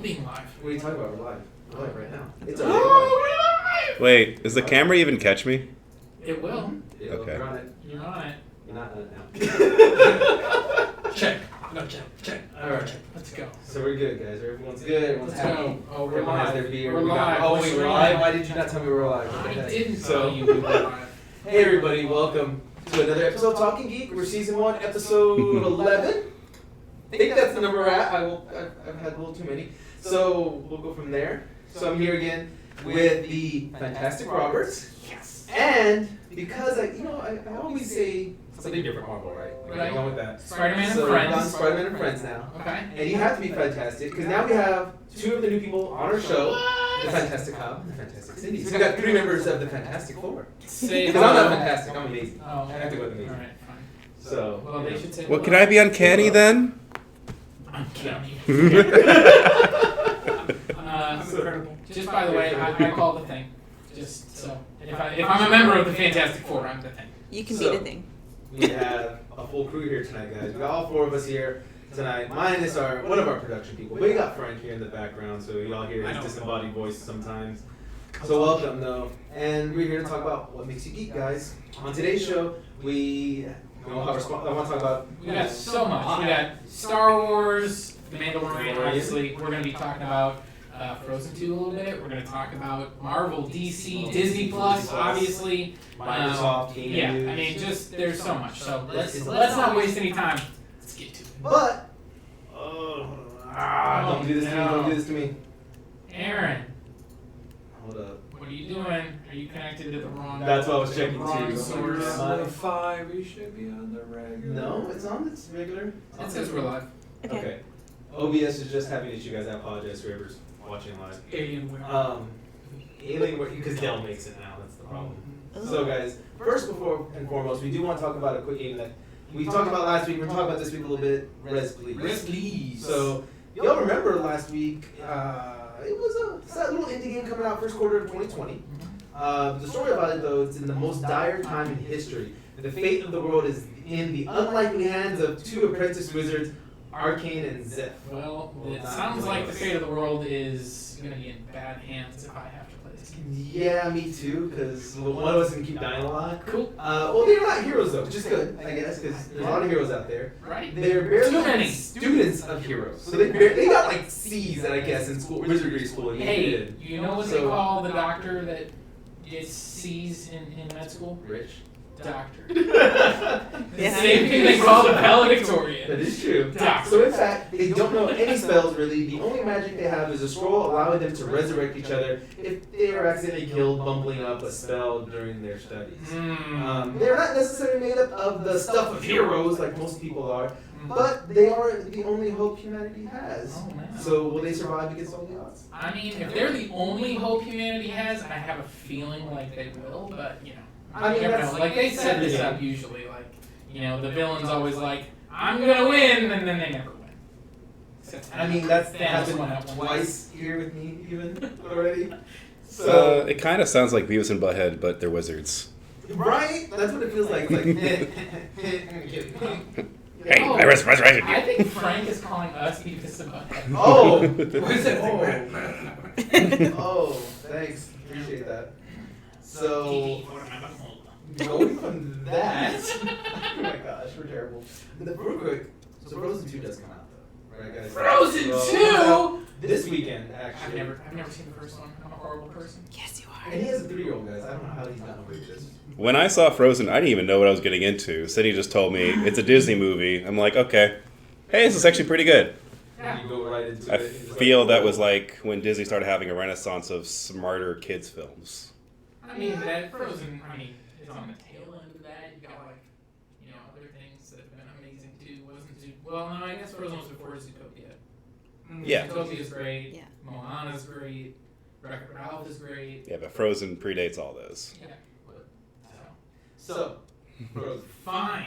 being live. What are you talking about? We're live. We're live right now. It's Oh, already live! Wait, does the camera even catch me? It will. Yeah, Okay. You're on it. You're on it. You're not on it now. Check. No, check. All right. Check. Let's go. So we're good, guys. Everyone's good. Everyone's Let's happy. go. Oh, we're Everyone has live. their beer. We're We got- live. Oh, wait, we're live? Why did you not tell me we were live? I Okay. didn't So, tell you we were live. hey everybody, welcome to another episode of Talking Geek. We're season 1, episode 11. I think that's the number we're at. I've had a little too many. So we'll go from there. So I'm here again with the fantastic Roberts. Yes. And because I always say something different Marvel, right? Right. I'm going with that. Spider-Man So and we're on Friends. Spider-Man and Friends now. Okay. And you have to be fantastic because now we have 2 of the new people on our show. The Fantastic Hub and the Fantastic Cindy. So we got 3 members of the Fantastic Four. Say Because I'm not fantastic, I'm amazing. Oh. I have to go with amazing. Alright, fine. So, Well, they should say. Well, can I be uncanny then? Uncanny. So- Just by the way, I call the thing. Just so if I'm a member of the Fantastic Four, I'm the thing. You can So- be the thing. we have a full crew here tonight, guys. We got all 4 of us here tonight. Minus one of our production people. We got Frank here in the background, so y'all hear his disembodied voice sometimes. So welcome, though. And we're here to talk about what makes you geek, guys. On today's show, I want to talk about. We got so much. We got Star Wars, The Mandalorian. Obviously, we're going to be talking about Frozen 2 a little bit. We're going to talk about Marvel, DC, Disney Plus, obviously. Microsoft game Yeah, news. I mean, just there's so much. So let's not waste any time. Let's get to it. But don't do this to me. Don't do this to me. Aaron, Hold up. what are you doing? Are you connected to the wrong? That's what I was checking wrong too. source? Yeah. 5, we should be on the regular. No, it's on. It's regular. It says we're live. Okay. OBS is just having issues, guys. I apologize for whoever's watching live. Alienware. Alien, because Dell makes it now. That's the problem. So, guys, first, before and foremost, we do want to talk about a quick game that we talked about last week. We're talking about this week a little bit. Res, please. Res, please. So, y'all remember last week? It was a sad little indie game coming out first quarter of 2020. The story about it, though, it's in the most dire time in history. The fate of the world is in the unlikely hands of 2 apprentice wizards, Arcane and Zeph. Well, it sounds like the fate of the world is going to be in bad hands if I have to play this game. Yeah, me too, because one of us can keep dying a lot. Cool. Well, they're not heroes, though, which is good, I guess, because there's a lot of heroes out there. Right? They're barely Too many. students of heroes. So they got like C's, I guess, in school, wizardry school. And Hey, did. you know what they call the doctor that gets C's in med school? Rich. Doctor. Yeah. The same thing they call the valedictorian. That is true. Doctor. So in fact, they don't know any spells really. The only magic they have is a scroll allowing them to resurrect each other if they are accidentally killed bumbling up a spell during their studies. They're not necessarily made up of the stuff of heroes like most people are, but they are the only hope humanity has. Oh, man. So will they survive against all the odds? I mean, if they're the only hope humanity has, I have a feeling like they will, but, you know. I mean, you never that's- know. Like, they set this yeah. up usually, like, you know, the villain's always like, I'm gonna win, and then they never win. Except I mean, that's Thanos happened won that one. twice here with me even already. So, It kind of sounds like Beavis and Butthead, but they're wizards. right? That's what it feels like. It's like, I'm kidding. Hey, Oh, I resurrected I you. think Frank is calling us Beavis and Butthead. Oh, what is it? Oh, thanks. Appreciate that. So, going from that, oh my gosh, we're terrible. Real quick, so Frozen 2 does come out though, right, guys? Frozen So, 2? this weekend, I've actually. never seen the first one. I'm a horrible person. Yes, you are. And he has a 3-year-old, guys. I don't know how he's gotten away with this. When I saw Frozen, I didn't even know what I was getting into. Cindy just told me it's a Disney movie. I'm like, okay. Hey, this is actually pretty good. Yeah. You go right into I it. It's like, feel that was like when Disney started having a renaissance of smarter kids films. I mean, that Frozen, is on the tail end of that. You got, like, you know, other things that have been amazing too. Well, no, I guess Frozen was before Zootopia. Yeah. Zootopia's great. Yeah. Moana's great. Wreck-It Ralph is great. Yeah, but Frozen predates all those. Yeah. So, Frozen. Fine.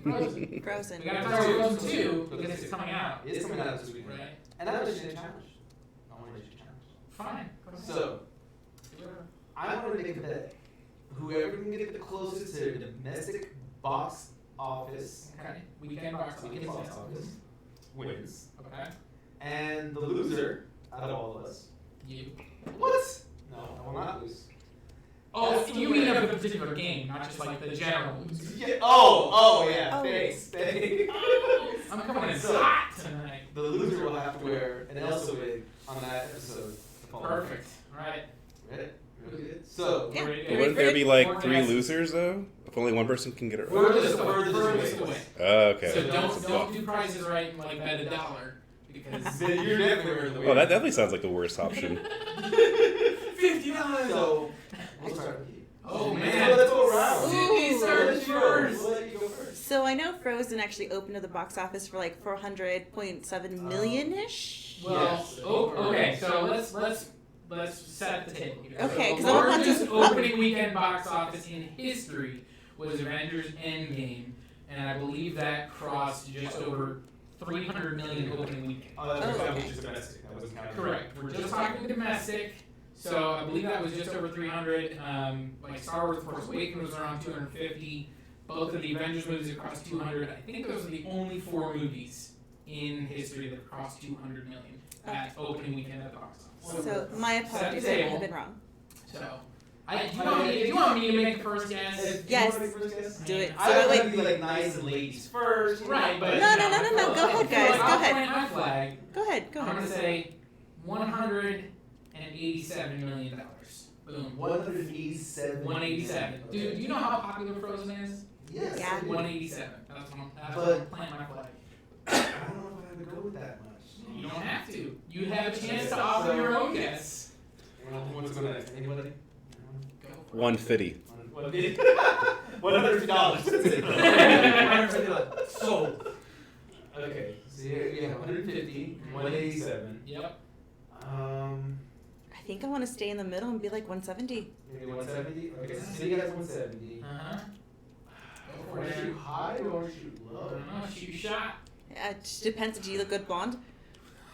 Frozen. Frozen. We gotta talk about Frozen 2 because it's coming out. It's coming out this week. Right? And I'm going to a challenge. I want to do a challenge. Fine. So, I want to make a bet. Whoever can get the closest to the domestic box office, Okay. Weekend box office. wins. Okay. And the loser out of all of us. You. What? No, I will not lose. Oh, you mean of the particular game, not just like the general. Yeah. Oh, yeah. Oh. Thanks. I'm coming in hot tonight. The loser will have to wear an Elsa wig on that episode. Perfect. All right. Ready? Really good. So, Yeah. Ready? But wouldn't there be like Four 3 guesses. losers though? If only one person can get it right. furthest Furthest away. away. Oh, okay. So don't do prices right and like bet $1 because Then you're definitely wearing the wig. Oh, that definitely sounds like the worst option. $50. So, we'll start with you. Oh Let's man. go- Let's go around. Sydney starts first. We'll let you go first. So I know Frozen actually opened to the box office for like 400.7 million-ish. Well, Yes. okay. So let's set the table here. Okay, So 'cause the I don't want largest to- opening weekend box office in history was Avengers Endgame, and I believe that crossed just over 300 million opening weekend. That was just domestic. That wasn't counting. Correct. We're just talking domestic. So I believe that was just over 300. Like Star Wars: The Force Awakens was around 250. Both of the Avengers movies have crossed 200. I think those are the only 4 movies in history that have crossed 200 million at opening weekend at the box office. So my apologies, I table. have been wrong. So, do you want me to make the first guess? Yes. Do it. So I wait, would be like nice and ladies first. Right, but No. Go ahead, guys. Go ahead. Plant my flag. Go ahead. Go I'm gonna ahead. say $187 million. Boom. 187. 187. Dude, do you know how popular Frozen is? Yes. Yeah. 187. That's what I'm planting my flag. I don't know if I would go with that much. You don't have to. You have a chance to offer your own guess. What's going next? Anybody? Go for it. 150. $150. That's it. $150. Sold. Okay. So here we have 150, 187. Yep. I think I want to stay in the middle and be like 170. Maybe 170. Okay. So you guys 170. Uh-huh. Go for Want to shoot it. high or shoot I low? don't know. Shoot your shot. It just depends. Do you look good blonde?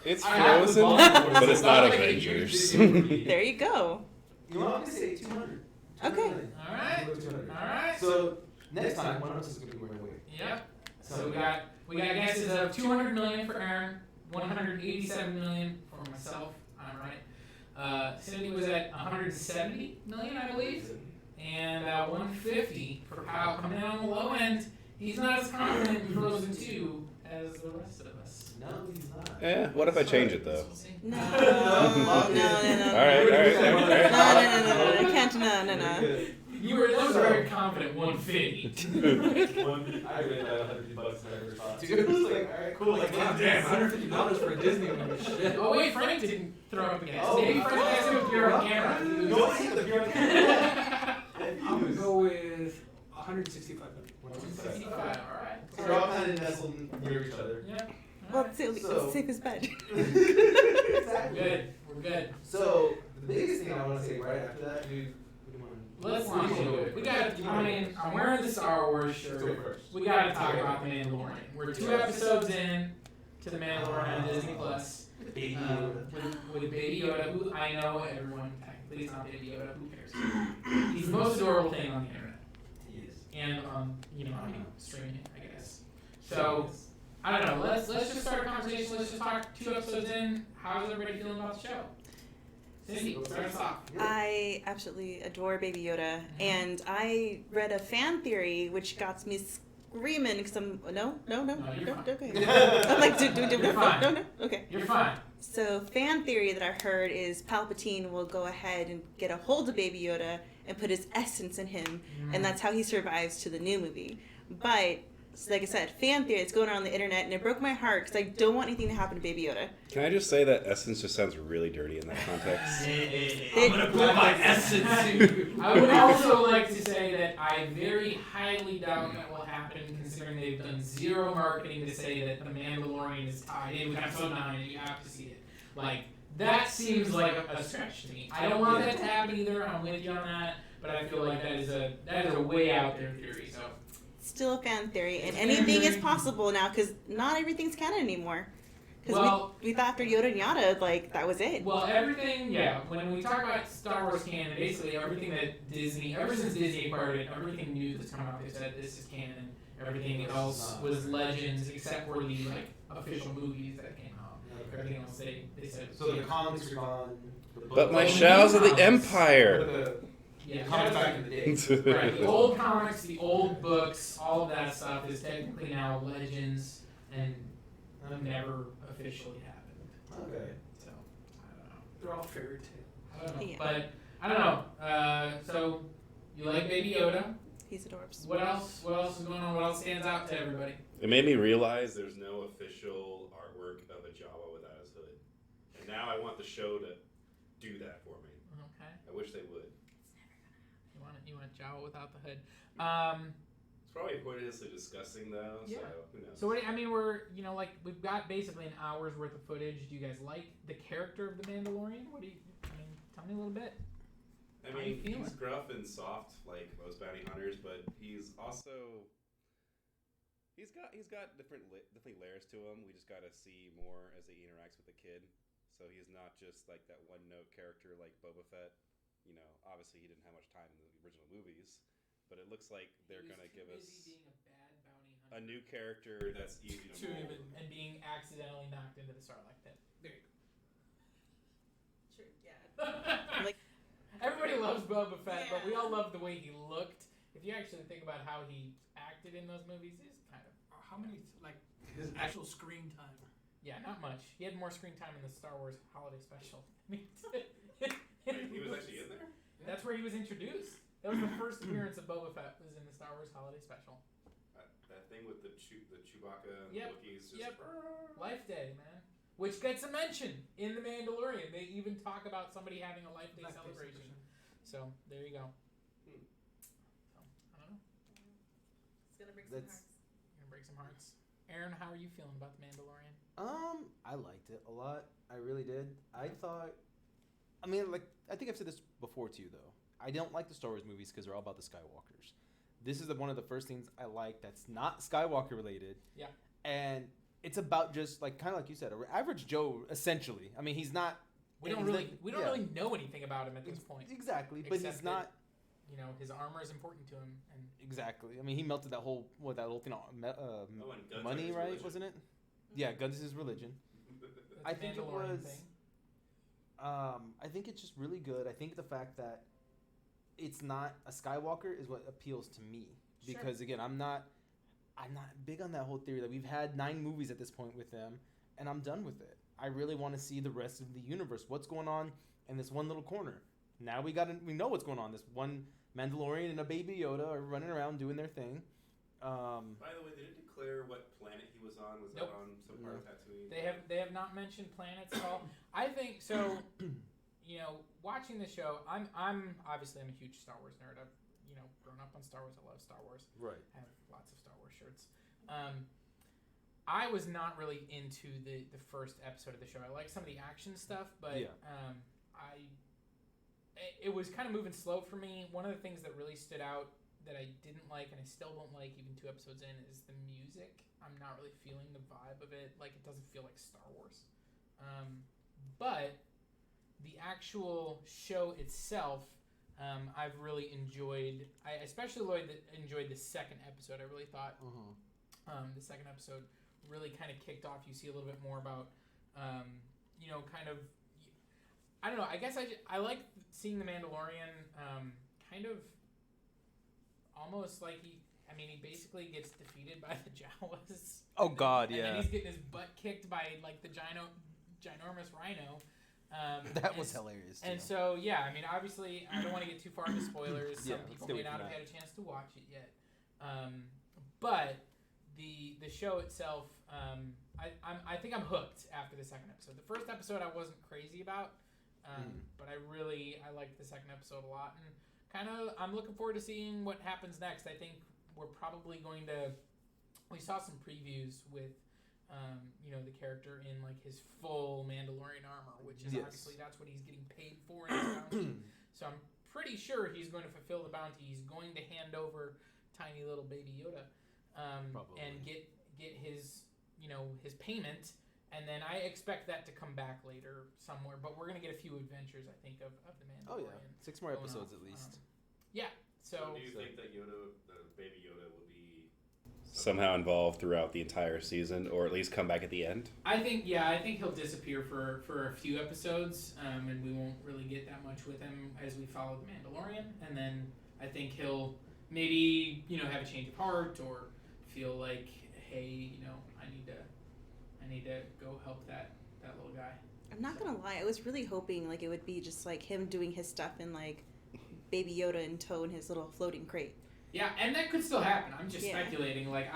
It's I have the Frozen, ball. but it's not Like a Avengers. There you go. You know, I'm gonna say 200. Okay. All right. Go 200. All right. So next time, one of us is gonna be wearing a wig. Yep. So we got guesses of 200 million for Aaron, 187 million for myself. I'm right. Cindy was at 170 million, I believe, and 150 for Kyle coming in on the low end. He's not as confident in Frozen 2 as the rest of us. No, he's not. What if I change it though? We'll see. No. No. No. No. Alright. No. Can't. No. You were very confident, 150. I really had $100 that I ever thought. Dude, it was like, alright, cool. Like, God damn, $150 for a Disney movie. Shit. Oh wait, Frank didn't throw up a guess. Oh, Maybe Frank has it with your camera. No, I hit the beer on I'm gonna go with 165 million. 165, all right. So we're all kind of nestled near each other. Yeah. Well, it's So- safe as bed. Exactly. Good. We're good. So the biggest thing I want to say right after that, dude. Let's launch into it. We got. I'm wearing the Star Wars shirt. We got to talk about the Mandalorian. We're 2 episodes in to the Mandalorian on Disney Plus. Baby With Baby Yoda, who I know everyone technically is not Baby Yoda. Who cares? He's the most adorable thing on the internet Yes. and streaming, I guess. So I don't know. Let's just start a conversation. Let's just talk 2 episodes in. How's everybody feeling about the show? Cindy, start us off. I absolutely adore Baby Yoda, and I read a fan theory which got me screaming because I'm No, you're fine. okay. I'm like, You're fine. no, okay. You're fine. So fan theory that I heard is Palpatine will go ahead and get a hold of Baby Yoda and put his essence in him, and that's how he survives to the new movie. But so like I said, fan theory, it's going around the internet, and it broke my heart because I don't want anything to happen to Baby Yoda. Can I just say that essence just sounds really dirty in that context? I'm gonna put my essence in. I would also like to say that I very highly doubt that will happen, considering they've done 0 marketing to say that the Mandalorian is tied in with episode 9, and you have to see it. Like that seems like a stretch to me. I don't want that to happen either. I'm with you on that, but I feel like that is a way out there theory. So. Still a fan theory, and anything is possible now because not everything's canon anymore. Because Well, we thought after Yoda and Yada, like that was it. Well, everything, yeah. When we talk about Star Wars canon, basically everything that Disney, ever since Disney acquired it, everything new that's come out, they said this is canon. Everything else was legends, except for the official movies that came out. Everything else they said. So the comics are gone. But my Shadows of the Empire. Yeah, Comics back in the day. Right, the old comics, the old books, all of that stuff is technically now legends and never officially happened. Okay. So, I don't know. They're all fairy tale. I don't know. Yeah. But, I don't know. So, you like Baby Yoda. He's adorbs. What else? What else is going on? What else stands out to everybody? It made me realize there's no official artwork of a Jawa without his hood. And now I want the show to do that for me. Okay. I wish they would. You want Jawa without the hood. It's probably pointlessly discussing though, Yeah. so who knows. So we've got basically an hour's worth of footage. Do you guys like the character of the Mandalorian? Tell me a little bit. I How you mean, feeling? he's gruff and soft like most bounty hunters, but he's also he's got different layers to him. We just got to see more as he interacts with the kid. So he's not just like that one note character like Boba Fett. You know, obviously he didn't have much time in the original movies, but it looks like they're gonna give us being a bad bounty a hunter new character that's easy to mold. and being accidentally knocked into the Sarlacc pit. There you True, yeah. go. Like- Everybody loves Boba Fett, but we Yeah. all love the way he looked. If you actually think about how he acted in those movies, he's kind of How many, like, his actual screen time? not much. He had more screen time in the Star Wars Holiday Special. Wait, he was actually in there? That's where he was introduced. That was the first appearance of Boba Fett. Was in the Star Wars Holiday Special. That thing with the Chewbacca and Yep, the Wookiees just yep. Life Day, man. Which gets a mention in The Mandalorian. They even talk about somebody having a Life Day Black Day celebration. So there you go. Hmm. So I don't know. It's gonna break some That's- You're gonna break some hearts. Aaron, how are you feeling about The Mandalorian? I liked it a lot. I really did. I thought, I mean, like, I think I've said this before to you, though. I don't like the Star Wars movies because they're all about the Skywalkers. This is one of the first things I like that's not Skywalker related. Yeah. And it's about just, like, kind of like you said, an average Joe, essentially. I mean, he's not. We don't really know anything about him at this point. Exactly, but Except he's not. his armor is important to him, and Exactly. I mean, he melted that whole thing on and guns money, are his right? religion. Wasn't it? Yeah, guns is his religion. that's I a think it Mandalorian was- thing. I think it's just really good. I think the fact that it's not a Skywalker is what appeals to me Sure. because again, I'm not big on that whole theory that we've had 9 movies at this point with them, and I'm done with it. I really want to see the rest of the universe. What's going on in this one little corner? Now we know what's going on. This one Mandalorian and a Baby Yoda are running around doing their thing. By the way, they didn't declare what planet he was on. Was Nope. that on some part of Tatooine? They have not mentioned planets at all. I think so. Watching the show, I'm obviously I'm a huge Star Wars nerd. I've grown up on Star Wars. I love Star Wars. Right. I have lots of Star Wars shirts. I was not really into the first episode of the show. I like some of the action stuff, but Yeah. it was kind of moving slow for me. One of the things that really stood out that I didn't like, and I still don't like even 2 episodes in, is the music. I'm not really feeling the vibe of it. Like, it doesn't feel like Star Wars. But the actual show itself, I've really enjoyed. I especially enjoyed the second episode. I really thought the second episode really kind of kicked off. You see a little bit more about, kind of. I don't know. I guess I like seeing the Mandalorian kind of almost like he basically gets defeated by the Jawas. Oh God, And yeah. then he's getting his butt kicked by like the ginormous rhino. That was hilarious. And too. so, yeah, obviously, I don't want to get too far into spoilers. Some Yeah, let's people stay may away not from have that. had a chance to watch it yet. But the show itself, I think I'm hooked after the second episode. The first episode I wasn't crazy about, but I liked the second episode a lot, and kind of I'm looking forward to seeing what happens next. I think we're probably going to. We saw some previews with. The character in like his full Mandalorian armor, which is obviously that's what he's getting paid for in his bounty. So I'm pretty sure he's going to fulfill the bounty. He's going to hand over tiny little Baby Yoda, and get his his payment, and then I expect that to come back later somewhere. But we're gonna get a few adventures, I think, of the Mandalorian. Oh yeah, 6 more going episodes off. at least. Yeah. So So do you think that the Baby Yoda will be somehow involved throughout the entire season, or at least come back at the end. I think he'll disappear for a few episodes, and we won't really get that much with him as we follow the Mandalorian. And then I think he'll maybe have a change of heart or feel like, hey, I need to go help that little guy. I'm not gonna lie, I was really hoping like it would be just like him doing his stuff in like Baby Yoda in tow in his little floating crate. Yeah, and that could still happen. I'm just speculating. Like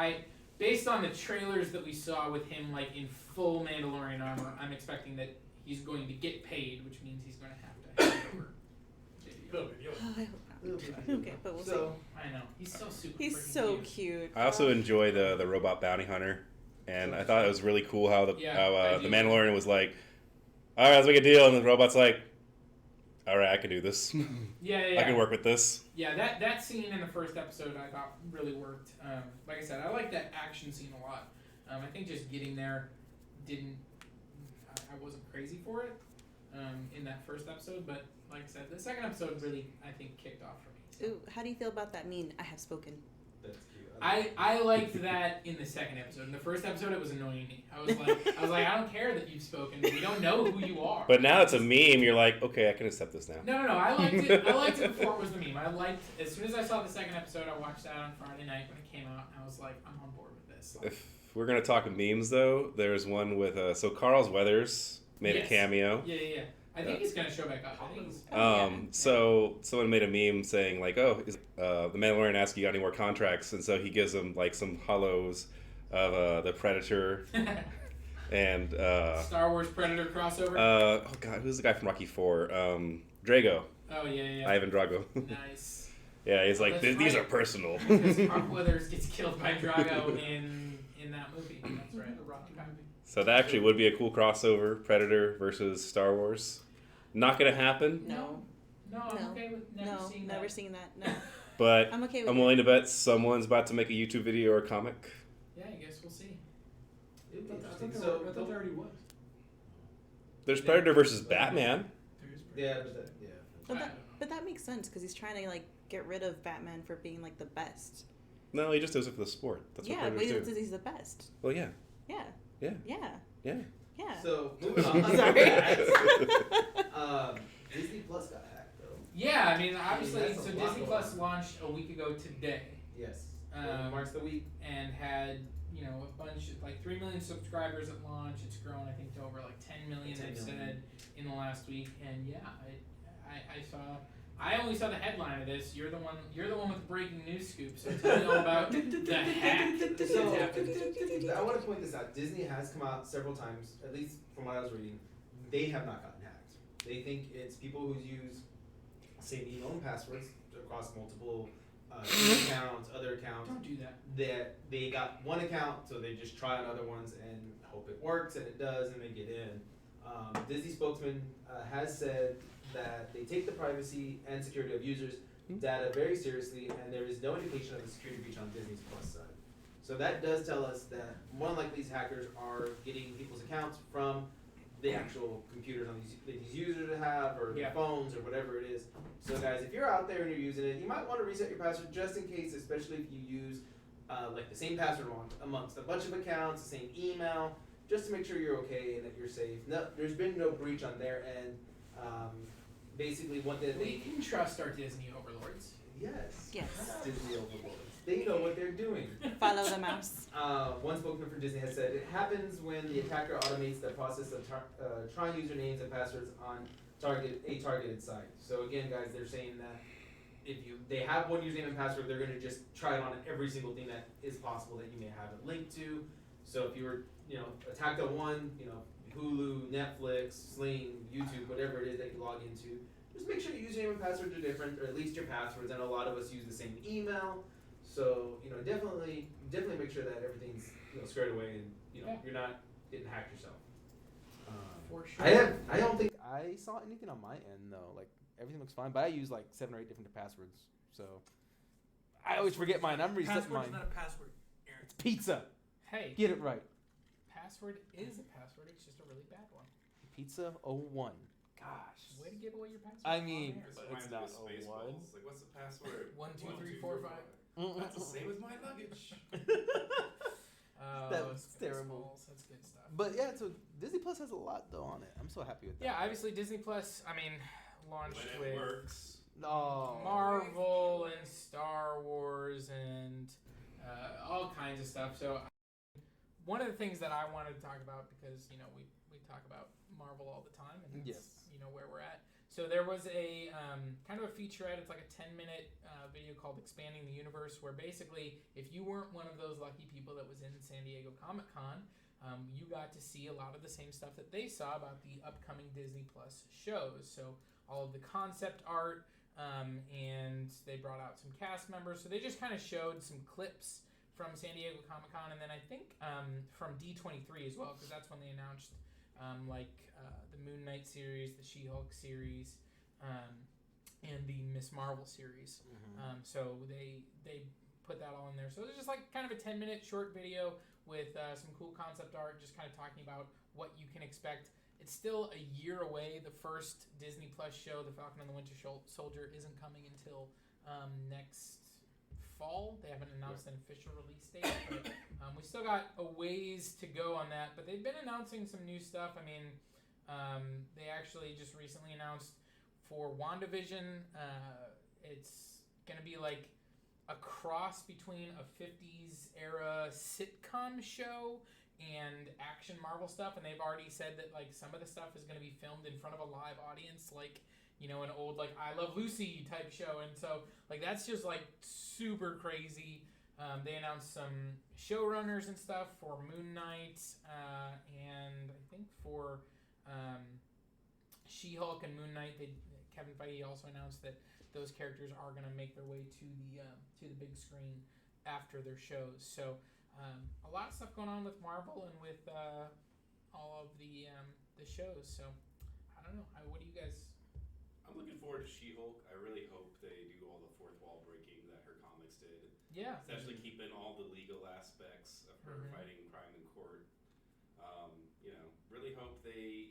based on the trailers that we saw with him like in full Mandalorian armor, I'm expecting that he's going to get paid, which means he's going to have to hand over Baby Yoda. Oh, I hope not. Okay, but we'll see. I know he's so super. He's so cute. I also enjoy the robot bounty hunter, and I thought it was really cool how the Mandalorian was like, all right, let's make a deal, and the robot's like, all right, I can do this. Yeah. I can work with this. Yeah, that scene in the first episode I thought really worked. Like I said, I like that action scene a lot. I think just getting there I wasn't crazy for it in that first episode, but like I said, the second episode really, I think, kicked off for me. Ooh, how do you feel about that meme, I have spoken? That's cute. I liked that in the second episode. In the first episode, it was annoying me. I was like, I don't care that you've spoken. We don't know who you are. But now it's a meme. You're like, okay, I can accept this now. No. I liked it. I liked it before it was the meme. As soon as I saw the second episode, I watched that on Friday night when it came out, and I was like, I'm on board with this. If we're gonna talk memes, though, there's one with so Carl's Weathers made a cameo. Yeah. I think he's gonna show back up. I think he's, So someone made a meme saying like, "Oh, the Mandalorian asks you got any more contracts?" And so he gives him like some hollows of the Predator and Star Wars Predator crossover. Oh God, who's the guy from Rocky IV? Drago. Oh yeah. Ivan Drago. Nice. Yeah, he's like, these right. are personal. Because Carl Weathers gets killed by Drago in that movie. That's right, the Rocky movie. So that actually would be a cool crossover, Predator versus Star Wars. Not gonna happen. No, I'm okay with never seeing that. No. But I'm okay with I'm willing to bet someone's about to make a YouTube video or a comic. Yeah, I guess we'll see. It'd be I interesting. thought there already was. There's Predator versus Batman. Yeah, But that makes sense because he's trying to like get rid of Batman for being like the best. No, he just does it for the sport. That's what But Predators do. he's the best. Well, yeah. Yeah. Yeah. Yeah. Yeah. Yeah. So moving on. Sorry. Disney Plus got hacked though. Yeah, I mean, obviously, that's a so lot Disney going Plus on. launched a week ago today. Yes. Marks the week and had a bunch of like 3 million subscribers at launch. It's grown I think to over like 10 million. 10 They've million. said in the last week, and I only saw the headline of this. You're the one with the breaking news scoop. So tell me all about the hack that's happened. I want to point this out. Disney has come out several times, at least from what I was reading. They have not gotten hacked. They think it's people who use same email and passwords across multiple accounts, other accounts. Don't do that. That they got one account, so they just try on other ones and hope it works, and it does, and they get in. Disney spokesman has said that they take the privacy and security of users' data very seriously, and there is no indication of a security breach on Disney's Plus side. So that does tell us that more than likely these hackers are getting people's accounts from the actual computers on these users have, or their phones, or whatever it is. So guys, if you're out there and you're using it, you might want to reset your password just in case, especially if you use like the same password amongst a bunch of accounts, the same email, just to make sure you're okay and that you're safe. No, there's been no breach on their end. Basically, what did We they? can trust our Disney overlords. Yes. Yes. Disney overlords. They know what they're doing. Follow the mouse. One spokesman for Disney has said it happens when the attacker automates the process of trying usernames and passwords on a targeted site. So again, guys, they're saying that if they have one username and password, they're going to just try it on every single thing that is possible that you may have it linked to. So if you were, attacked on one, Hulu, Netflix, Sling, YouTube, whatever it is that you log into, just make sure your username and passwords are different, or at least your passwords. I know a lot of us use the same email. So, definitely make sure that everything's, squared away and, you're not getting hacked yourself. For sure. I don't think I saw anything on my end though. Like everything looks fine, but I use like 7 or 8 different passwords. So I always forget mine. I'm resetting Password's mine. not a password, Aaron. It's pizza. Hey, Get it right. password is a password. It's just a really bad one. Pizza 01. Gosh. Way to give away your password. I mean, This but reminds it's me not of Spaceballs. 01. Like, what's the password? 1, 2, 3, 4, 5. That's the same as my luggage. That's terrible. That's good stuff. But yeah, so Disney Plus has a lot though on it. I'm so happy with that. Yeah, obviously Disney Plus. I mean, launched When it with works. No. Marvel and Star Wars and all kinds of stuff. So one of the things that I wanted to talk about, because we talk about Marvel all the time, and Yes. it's, where we're at. So there was a kind of a featurette. It's like a 10-minute video called "Expanding the Universe," where basically, if you weren't one of those lucky people that was in San Diego Comic-Con, you got to see a lot of the same stuff that they saw about the upcoming Disney Plus shows. So all of the concept art, and they brought out some cast members. So they just kind of showed some clips from San Diego Comic-Con, and then I think from D23 as well, because that's when they announced the Moon Knight series, the She-Hulk series, and the Miss Marvel series. Mm-hmm. So they put that all in there. So it's just like kind of a 10-minute short video with some cool concept art, just kind of talking about what you can expect. It's still a year away. The first Disney Plus show, The Falcon and the Winter Soldier, isn't coming until next fall. They haven't announced an official release date, but we still got a ways to go on that. But they've been announcing some new stuff. I mean, they actually just recently announced for WandaVision, it's going to be like a cross between a 50s era sitcom show and action Marvel stuff, and they've already said that like some of the stuff is going to be filmed in front of a live audience, like an old like I Love Lucy type show, and so like that's just like super crazy. They announced some showrunners and stuff for Moon Knight, and I think for She-Hulk and Moon Knight, Kevin Feige also announced that those characters are going to make their way to the big screen after their shows. So a lot of stuff going on with Marvel and with all of the shows. So I don't know. What do you guys? I'm looking forward to She-Hulk. I really hope they do all the fourth wall breaking that her comics did. Yeah. Especially keeping all the legal aspects of her fighting crime in court. Really hope they,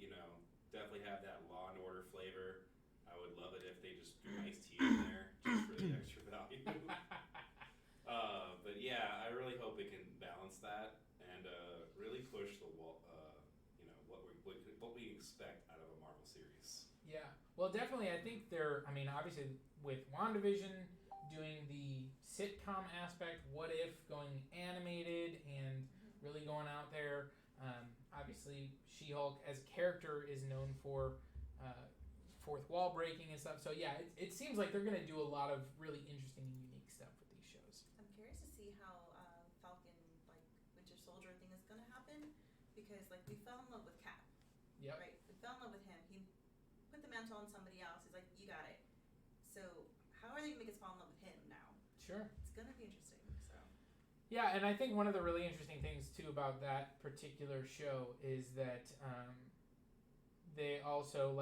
definitely have that Law and Order flavor. I would love it if they just threw iced tea in there just for the extra value. But yeah, I really hope it can balance that and really push the wall. What we expect out of a Marvel series. Yeah. Well, definitely. I think obviously with WandaVision doing the sitcom aspect, What If going animated and really going out there. Obviously, She-Hulk as a character is known for fourth wall breaking and stuff. So yeah, it seems like they're going to do a lot of really interesting and unique stuff with these shows. I'm curious to see how Falcon, Winter Soldier thing is going to happen, because we fell in love with Cap. Yep. Right? We fell in love with him. He put the mantle on somebody else. He's like, you got it. So how are they going to make us fall in love with him now? Sure. It's going to be interesting. So. Yeah, and I think one of the really interesting things too about that particular show is that they also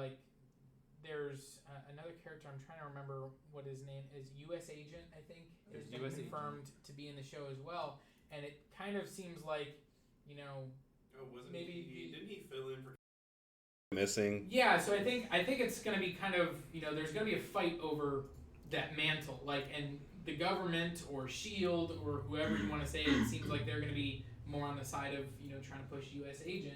there's another character, I'm trying to remember what his name is, U.S. Agent, I think, is confirmed to be in the show as well, and it kind of seems like, wasn't maybe didn't he fill in for missing? Yeah, so I think it's going to be kind of, there's going to be a fight over that mantle, and the government or S.H.I.E.L.D. or whoever you want to say it seems like they're going to be more on the side of, trying to push U.S. Agent.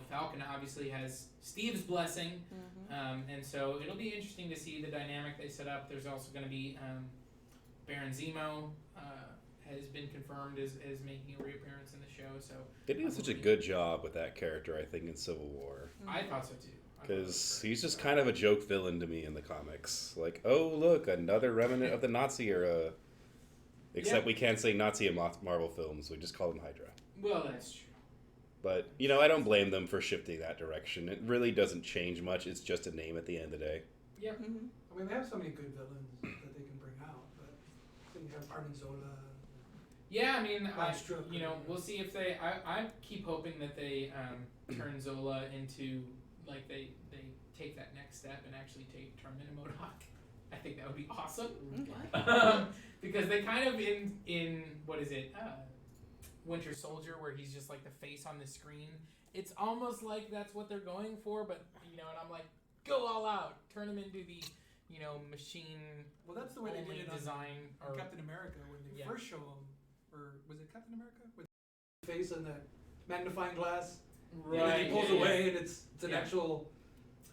Falcon obviously has Steve's blessing, and so it'll be interesting to see the dynamic they set up. There's also going to be Baron Zemo has been confirmed as making a reappearance in the show. So they did such a good job with that character, I think, in Civil War. I thought so too. Because he's just kind of a joke villain to me in the comics. Like, oh, look, another remnant of the Nazi era. Except we can't say Nazi in Marvel films. We just call them Hydra. Well, that's true. But, I don't blame them for shifting that direction. It really doesn't change much. It's just a name at the end of the day. Yeah. I mean, they have so many good villains that they can bring out. But then you have Armin Zola. Yeah, I mean, we'll see if they... I keep hoping that they turn Zola into... they take that next step and actually turn him into MODOK. I think that would be awesome. Because they kind of in what is it, Winter Soldier, where he's just like the face on the screen. It's almost like that's what they're going for, but and I'm like, go all out, turn him into machine Well, that's the way they only did it design on Captain America when they Yeah. first show him, or was it Captain America with the face and the magnifying glass? right. And then he pulls yeah, away, and it's an Yeah. actual,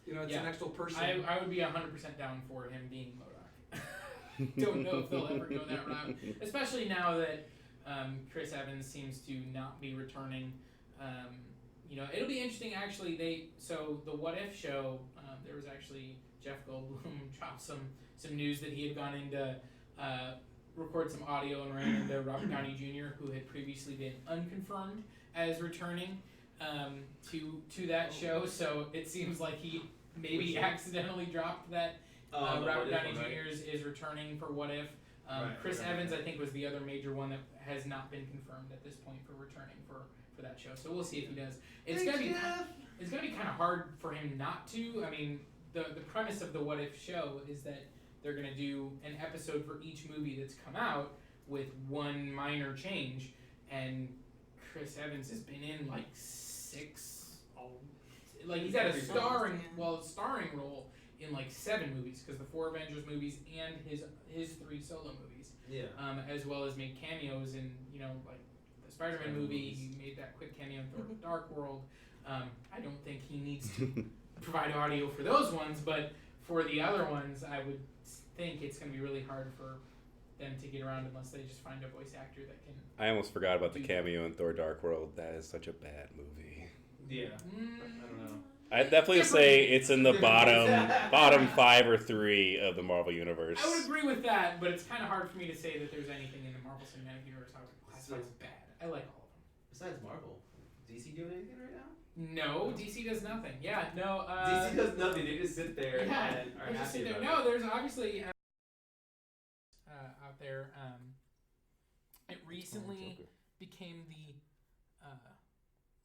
it's Yeah. an actual person. I would be 100% down for him being MODOK. Don't know if they'll ever go that route, especially now that Chris Evans seems to not be returning. It'll be interesting actually. So the What If show, there was actually Jeff Goldblum dropped some news that he had gone in to record some audio and ran into Robert Downey Jr., who had previously been unconfirmed as returning to that show. So it seems like he maybe accidentally dropped that Robert Downey Jr. is returning for What If. Chris Evans, I think, was the other major one that has not been confirmed at this point for returning for that show. So we'll see if he does. It's gonna be kind of hard for him not to. I mean, the premise of the What If show is that they're gonna do an episode for each movie that's come out with one minor change, and Chris Evans has been in like 6. Like he's had a starring role in like 7 movies, because the 4 Avengers movies and his 3 solo movies. Yeah. As well as made cameos in like the Spider-Man movie. He made that quick cameo in Thor: Dark World. I don't think he needs to provide audio for those ones, but for the other ones, I would think it's going to be really hard for them to get around unless they just find a voice actor that can. I almost forgot about the cameo in Thor: Dark World. That is such a bad movie. Yeah. I don't know. I'd definitely say it's in the bottom 5 or 3 of the Marvel universe. I would agree with that, but it's kind of hard for me to say that there's anything in the Marvel Cinematic Universe I would classify as bad. I like all of them. Besides Marvel, DC doing anything right now? No, DC does nothing. Yeah, no. DC does nothing. They just sit there and are they just happy sit there. about No, there's obviously out there. It recently became the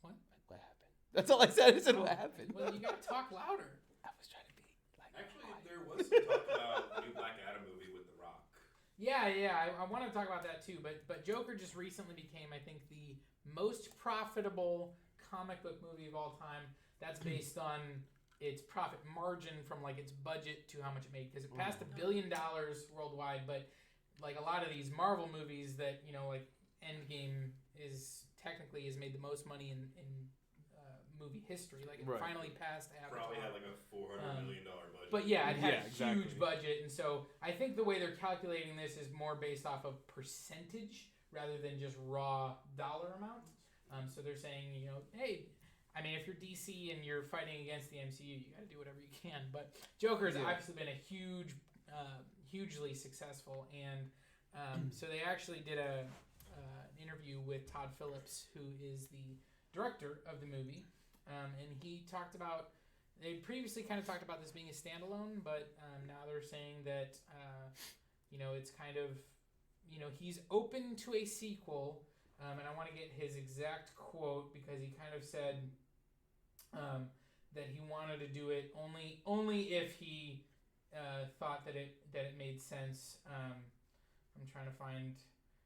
what? What happened? That's all I said. I said what happened. Well, you gotta talk louder. I was trying to be like. Actually, there was some talk about the new Black Adam movie with The Rock. Yeah. I want to talk about that too. But Joker just recently became, I think, the most profitable comic book movie of all time. That's based on its profit margin from like its budget to how much it made, because it passed $1 billion worldwide. But like a lot of these Marvel movies that like Endgame has made the most money in movie history. Like it finally passed Avatar. Probably had like a $400 million budget. But yeah, it had a exactly. huge budget, and so I think the way they're calculating this is more based off of percentage rather than just raw dollar amount. So they're saying, hey, I mean, if you're DC and you're fighting against the MCU, you got to do whatever you can. But Joker's obviously been a hugely successful, and so they actually did an interview with Todd Phillips, who is the director of the movie, and he talked about. They previously kind of talked about this being a standalone, but now they're saying that it's kind of he's open to a sequel. And I want to get his exact quote, because he kind of said that he wanted to do it only if he thought that it made sense. I'm trying to find.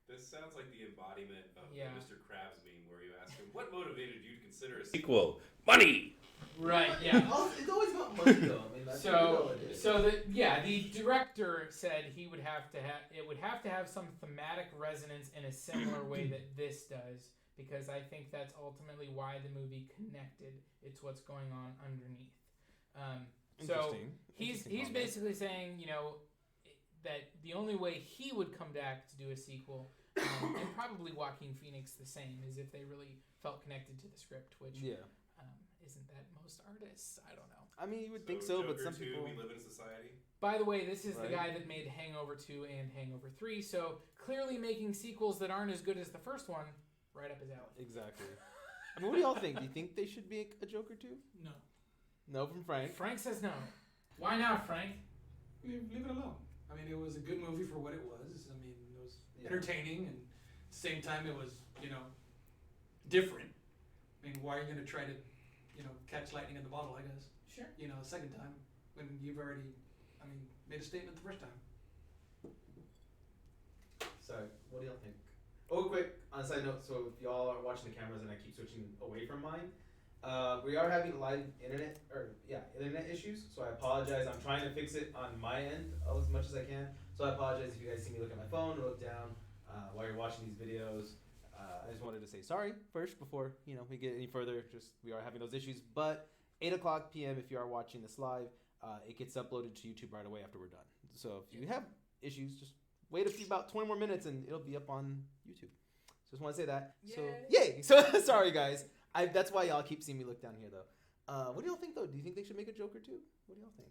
This sounds like the embodiment of the Yeah. Mr. Krabs meme, where you ask him, "What motivated you to consider a sequel?" Money. Right. Yeah. It's always about money, though. I mean, that's The director said he would have to have some thematic resonance in a similar way that this does, because I think that's ultimately why the movie connected. It's what's going on underneath. So he's basically saying, that the only way he would come back to do a sequel, and probably Joaquin Phoenix the same, is if they really felt connected to the script, which isn't that most artists? I don't know. I mean, you would think so, Joker but some 2, people. We live in a society. By the way, this is the guy that made Hangover 2 and Hangover 3, so clearly making sequels that aren't as good as the first one, right up his alley. Exactly. I mean, what do y'all think? Do you think they should make a Joker 2? No. No from Frank. Frank says no. Why not, Frank? Leave it alone. I mean, it was a good movie for what it was. I mean, it was entertaining, and at the same time, it was, different. I mean, why are you going to try to, catch lightning in the bottle, I guess? Sure. A second time, when you've already, made a statement the first time. Sorry, what do y'all think? Oh, quick, on a side note, so if y'all are watching the cameras and I keep switching away from mine, We are having live internet issues, so I apologize. I'm trying to fix it on my end as much as I can. So I apologize if you guys see me look at my phone or look down while you're watching these videos. I just wanted to say sorry first before we get any further. Just we are having those issues, but 8:00 p.m. if you are watching this live, it gets uploaded to YouTube right away after we're done. So if you have issues, just wait about 20 more minutes and it'll be up on YouTube. Just want to say that. Yay. So yay! So sorry guys. That's why y'all keep seeing me look down here though. What do y'all think though? Do you think they should make a Joker too? What do y'all think?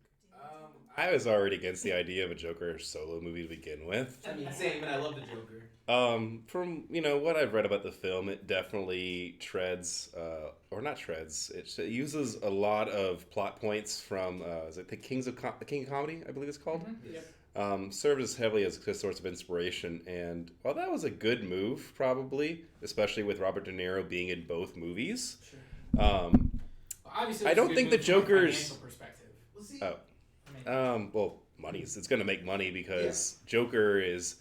I was already against the idea of a Joker solo movie to begin with. I mean, same, and I love the Joker. From what I've read about the film, it definitely treads, or not treads. It uses a lot of plot points from is it the King of Comedy, I believe it's called. Mm-hmm. Yep. Served as heavily as a source of inspiration, and while that was a good move, probably, especially with Robert De Niro being in both movies. Sure. Well, obviously, I don't think the Joker's. Financial perspective. We'll see. Oh. I mean, Well, it's going to make money because Joker is,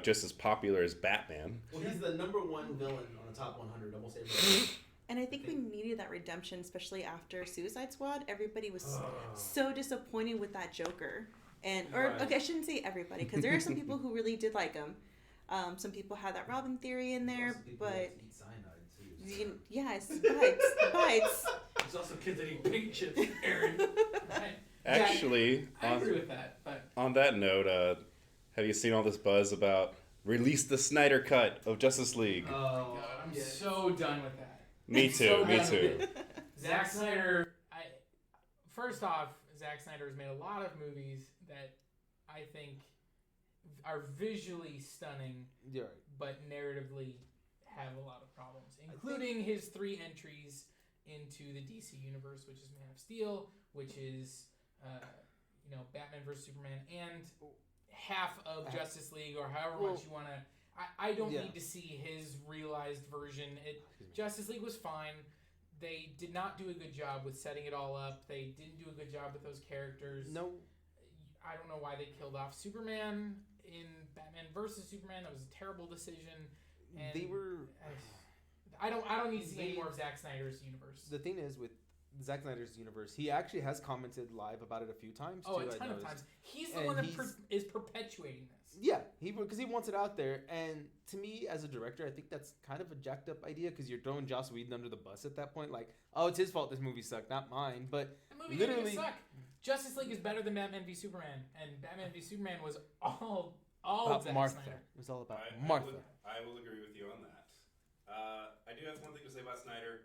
just as popular as Batman. Well, he's the number one villain on the top 100 almost every. And I think we needed that redemption, especially after Suicide Squad. Everybody was so disappointed with that Joker. I shouldn't say everybody, because there are some people who really did like him. Some people had that Robin theory in there, but yes, but There's also kids that eat pink chips, Aaron. right. Actually, I agree with that, but on that note, have you seen all this buzz about release the Snyder cut of Justice League? oh my god, I'm so done with that. Me So too, me done with too. it. Zack Snyder, first off, Zack Snyder has made a lot of movies that I think are visually stunning, but narratively have a lot of problems, including his 3 entries into the DC universe, which is Man of Steel, which is Batman vs Superman, and half of Justice League, or however much you want to. I don't need to see his realized version. Justice League was fine. They did not do a good job with setting it all up. They didn't do a good job with those characters. No. I don't know why they killed off Superman in Batman vs Superman. That was a terrible decision. And They were. I don't need to see any more of Zack Snyder's universe. The thing is with Zack Snyder's universe, he actually has commented live about it a few times. Oh, too, a ton I of noticed. times. He's the And one that he's- is perpetuating this. Yeah, because he wants it out there, and to me as a director, I think that's kind of a jacked up idea because you're throwing Joss Whedon under the bus at that point. Like, oh, it's his fault this movie sucked, not mine. But That movie literally, didn't suck. Justice League is better than Batman v Superman, and Batman v Superman was all about of Zack Martha. Snyder. It was all about I Martha. will agree with you on that. I do have one thing to say about Snyder.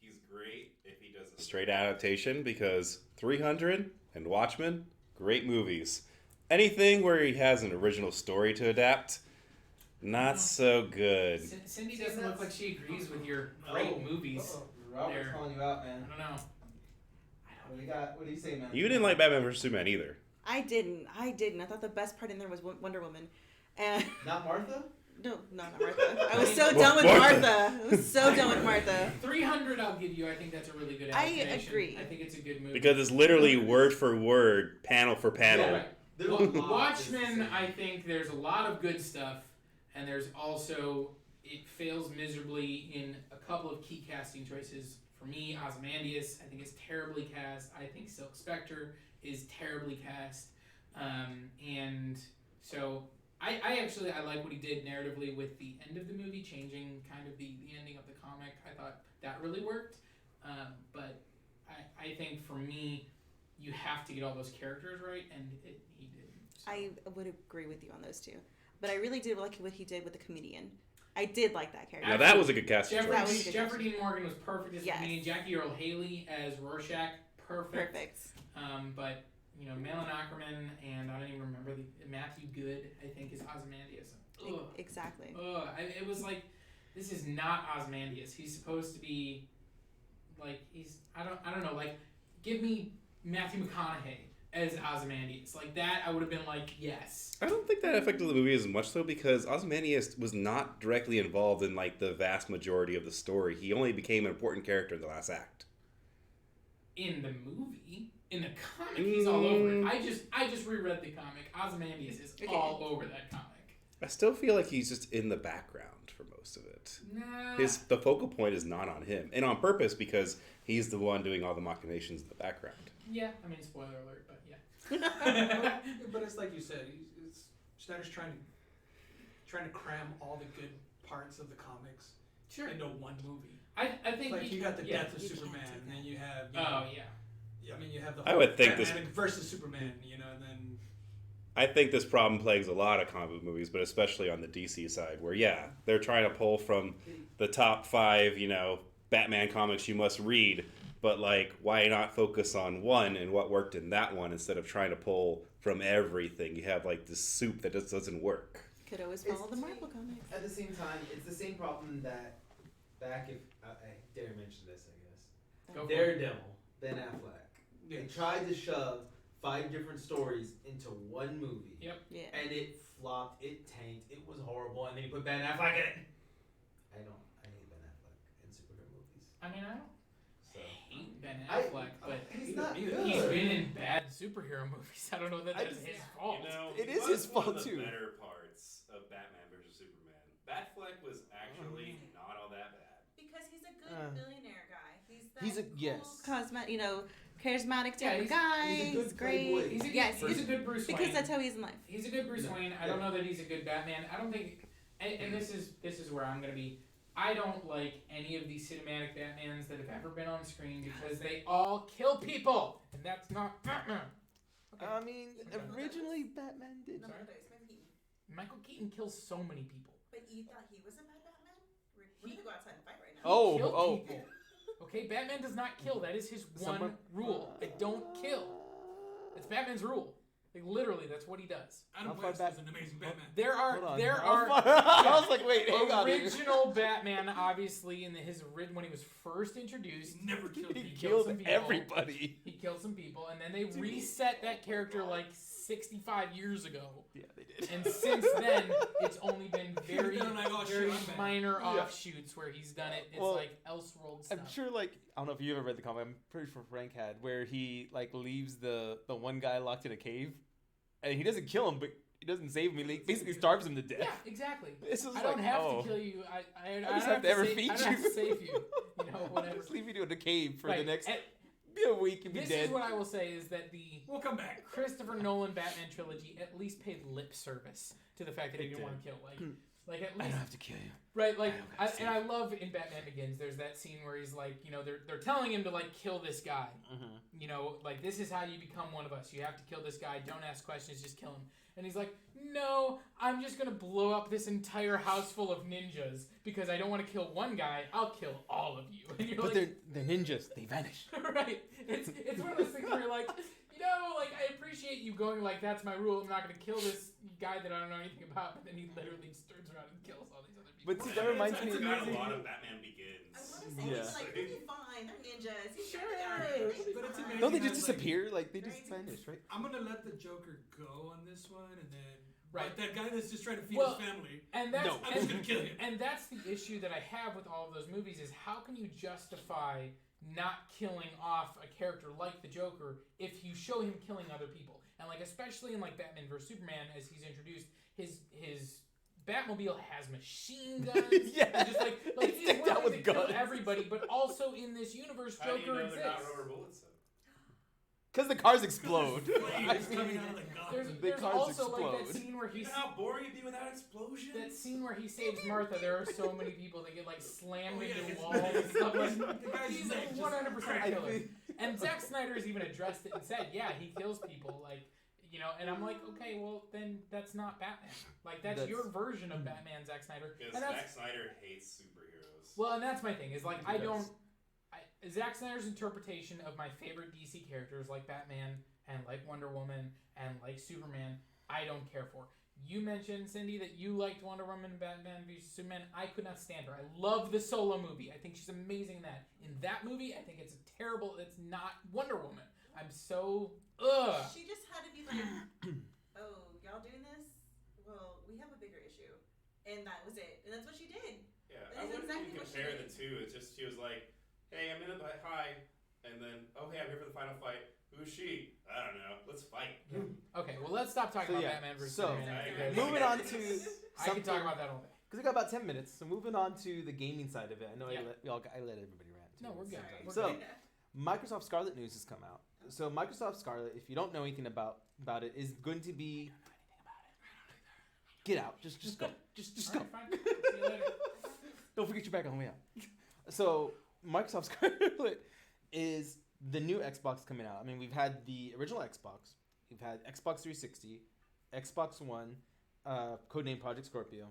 He's great if he does a straight adaptation because 300 and Watchmen, great movies. Anything where he has an original story to adapt, not so good. Cindy doesn't look like she agrees with your great movies. Robert's There. calling you out, I man. don't know. What do you say, man? You didn't like Batman vs Superman either. I didn't. I thought the best part in there was Wonder Woman. And Not Martha? no, not Martha. I was so done with Martha. I was so done with Martha. 300 I'll give you. I think that's a really good I adaptation. agree. I think it's a good movie. Because it's literally word for word, panel for panel. Yeah, right. Watchmen, I think there's a lot of good stuff, and there's also, it fails miserably in a couple of key casting choices. For me, Ozymandias, I think is terribly cast. I think Silk Spectre is terribly cast. And so I like what he did narratively with the end of the movie, changing kind of the ending of the comic. I thought that really worked. But I think for me, you have to get all those characters right, and he did. So. I would agree with you on those two. But I really did like what he did with the comedian. I did like that character. Now that was a good casting Jeffrey, choice. Jeffrey Dean Morgan was perfect as Yes. comedian. Jackie Earle Haley as Rorschach, perfect. Perfect. But Malin Ackerman and I don't even remember Matthew Good. I think is Ozymandias. Ugh. Exactly. Ugh. It was like, this is not Ozymandias. He's supposed to be like I don't know. Like, give me Matthew McConaughey as Ozymandias. Like that, I would have been like, yes. I don't think that affected the movie as much though because Ozymandias was not directly involved in like the vast majority of the story. He only became an important character in the last act. In the movie, in the comic, he's all over it. I just reread the comic. Ozymandias is all over that comic. I still feel like he's just in the background for most of it. Nah. The focal point is not on him, and on purpose because he's the one doing all the machinations in the background. Yeah, I mean, spoiler alert, but yeah. But it's like you said, Snyder's trying to cram all the good parts of the comics Sure. into one movie. I think Like you got the death of You can't Superman, do and that. then you have I mean you have the I whole would think Batman versus Superman, and then I think this problem plagues a lot of comic book movies, but especially on the DC side, where they're trying to pull from the top 5, Batman comics you must read, but like, why not focus on one and what worked in that one instead of trying to pull from everything? You have like this soup that just doesn't work. Could always follow the Marvel comics. At the same time, it's the same problem that back if I dare mention this, I guess. Go for Daredevil, Ben Affleck. yeah. They tried to shove 5 different stories into one movie. Yep. Yeah. And it flopped, it tanked, it was horrible, and then you put Ben Affleck in it. I hate Ben Affleck in superhero movies. I mean, I don't So hate Ben Affleck, but he's not good. he's been in bad superhero movies. I don't know that that's his fault. It is was his fault, one of the too. better parts of Batman versus Superman. Batfleck was actually not all that bad. Because he's a good billionaire guy. He's that He's a- cool yes. Charismatic Yeah, type of he's- guy. he's a good He's great. playboy. He's a good, Yes, he's a good Bruce Wayne. because that's how he is in life. He's a good Bruce No, Wayne. I don't know that he's a good Batman. I don't think, and this is where I'm gonna be. I don't like any of these cinematic Batmans that have ever been on screen because they all kill people, and that's not Batman. Okay. I mean, originally Batman did. No, Sorry? no, it's Michael Keaton. Michael Keaton kills so many people. But you thought he was a bad Batman? We're gonna go outside and fight right now. Oh, Kill oh. people. Okay, Batman does not kill. That is his one Someone- rule. I don't kill. It's Batman's rule. Like literally, that's what he does. Adam How far West back- is an amazing Batman. There are Hold on. there How are far- I was like, wait, hang on. original Batman, obviously, in when he was first introduced. He's never killed He people. killed killed some people. everybody. He killed some people, and then they reset that character like 65 years ago. Yeah, they did. And since then, it's only been very, They're like, oh, shit, very I'm bad. minor Yeah. offshoots where he's done it. It's Well, like Elseworld stuff. I'm sure, like, I don't know if you ever read the comic. I'm pretty sure Frank had, where he like leaves the one guy locked in a cave, and he doesn't kill him, but he doesn't save him. He basically starves him to death. Yeah, exactly. This is I don't like, have oh. to kill you. I just don't have to ever save, feed I don't have you. to save you. You know, whatever. Just leave you in a cave for Right. the next And be a week and be this dead. is what I will say is that the We'll come back. Christopher Nolan Batman trilogy at least paid lip service to the fact that he It didn't want to did. kill. Like at I least don't have to kill you. right. Like I don't and I love in Batman Begins. There's that scene where he's like, they're telling him to like kill this guy. Mm-hmm. Like this is how you become one of us. You have to kill this guy. Don't ask questions. Just kill him. And he's like, no, I'm just gonna blow up this entire house full of ninjas because I don't want to kill one guy. I'll kill all of you. And you're But like, they're ninjas. They vanish. right. It's one of those things where you're like, like I appreciate you going like that's my rule. I'm not gonna kill this guy that I don't know anything about. But then he literally just turns around and kills all these other people. But see, that reminds me. I forgot a lot of Batman Begins. I want to say Yeah. he's like, he'll be fine. They're ninjas. He's Sure. But it's amazing. Don't they how just it's like, disappear? Like they just Right. vanish, right? I'm gonna let the Joker go on this one, and then Right. but that guy that's just trying to feed Well, his family. And that's No. I'm just gonna kill him. And that's the issue that I have with all of those movies is how can you justify not killing off a character like the Joker if you show him killing other people? And like especially in like Batman vs Superman as he's introduced, his Batmobile has machine guns. Yeah. Just like It's he's decked out willing to with kill guns. everybody, but also in this universe, How do you Joker know they're not exists. rubber bullets though? Because the cars explode. Flames coming out of the gun. There's cars also like that explode. scene where You he's know how boring it'd be without explosions? that scene where he saves Martha. There are so many people that get like slammed Oh, yeah, into it's- walls and stuff. Like, The guy's he's leg a just 100% I killer. think- And Zack Snyder's even addressed it and said, yeah, he kills people. Like, and I'm like, okay, well, then that's not Batman. Like, that's your version of Batman, Zack Snyder. Because And Zack Snyder hates superheroes. well, and that's my thing, is like, He does. Zack Snyder's interpretation of my favorite DC characters, like Batman and like Wonder Woman and like Superman, I don't care for. You mentioned, Cindy, that you liked Wonder Woman and Batman v Superman. I could not stand her. I love the solo movie. I think she's amazing in that. In that movie, I think it's it's not Wonder Woman. I'm so, She just had to be like, oh, y'all doing this? Well, we have a bigger issue. And that was it. And that's what she did. Yeah, That I is wouldn't exactly even what she compare did. the two. It's just she was like, hey, I'm in a hi, and then, oh, hey, I'm here for the final fight. Who's she? I don't know. Let's fight. Okay, well, let's stop talking So, about yeah, Batman vs so- Superman. I because- agree. Moving on to I can talk about that all day. Because we got about 10 minutes, so moving on to the gaming side of it. I know Yeah. I let everybody rant. Too No, we're good. sometimes. We're So, good. Microsoft Scarlet news has come out. So, Microsoft Scarlet, if you don't know anything about it, is going to be. Get out. Just go. Just go. All right, fine. See you later. Don't forget your bag on the way out. So, Microsoft Scarlet is the new Xbox coming out. I mean, we've had the original Xbox, we've had Xbox 360, Xbox One, codename Project Scorpio,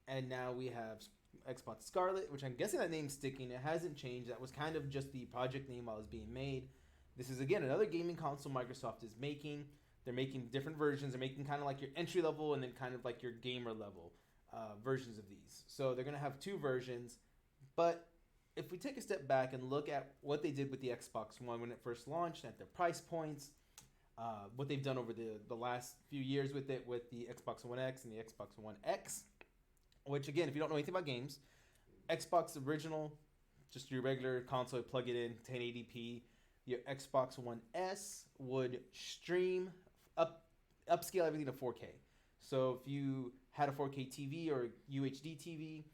and now we have Xbox Scarlet, which I'm guessing that name's sticking. It hasn't changed. That was kind of just the project name while it was being made. This is, again, another gaming console Microsoft is making. They're making different versions. They're making kind of like your entry level and then kind of like your gamer level versions of these. So they're going to have two versions. But if we take a step back and look at what they did with the Xbox One when it first launched, at their price points, what they've done over the last few years with it, with the Xbox One X and the Xbox One X, which, again, if you don't know anything about games, Xbox original, just your regular console, plug it in, 1080p. Your Xbox One S would stream upscale everything to 4K. So if you had a 4K TV or UHD TV,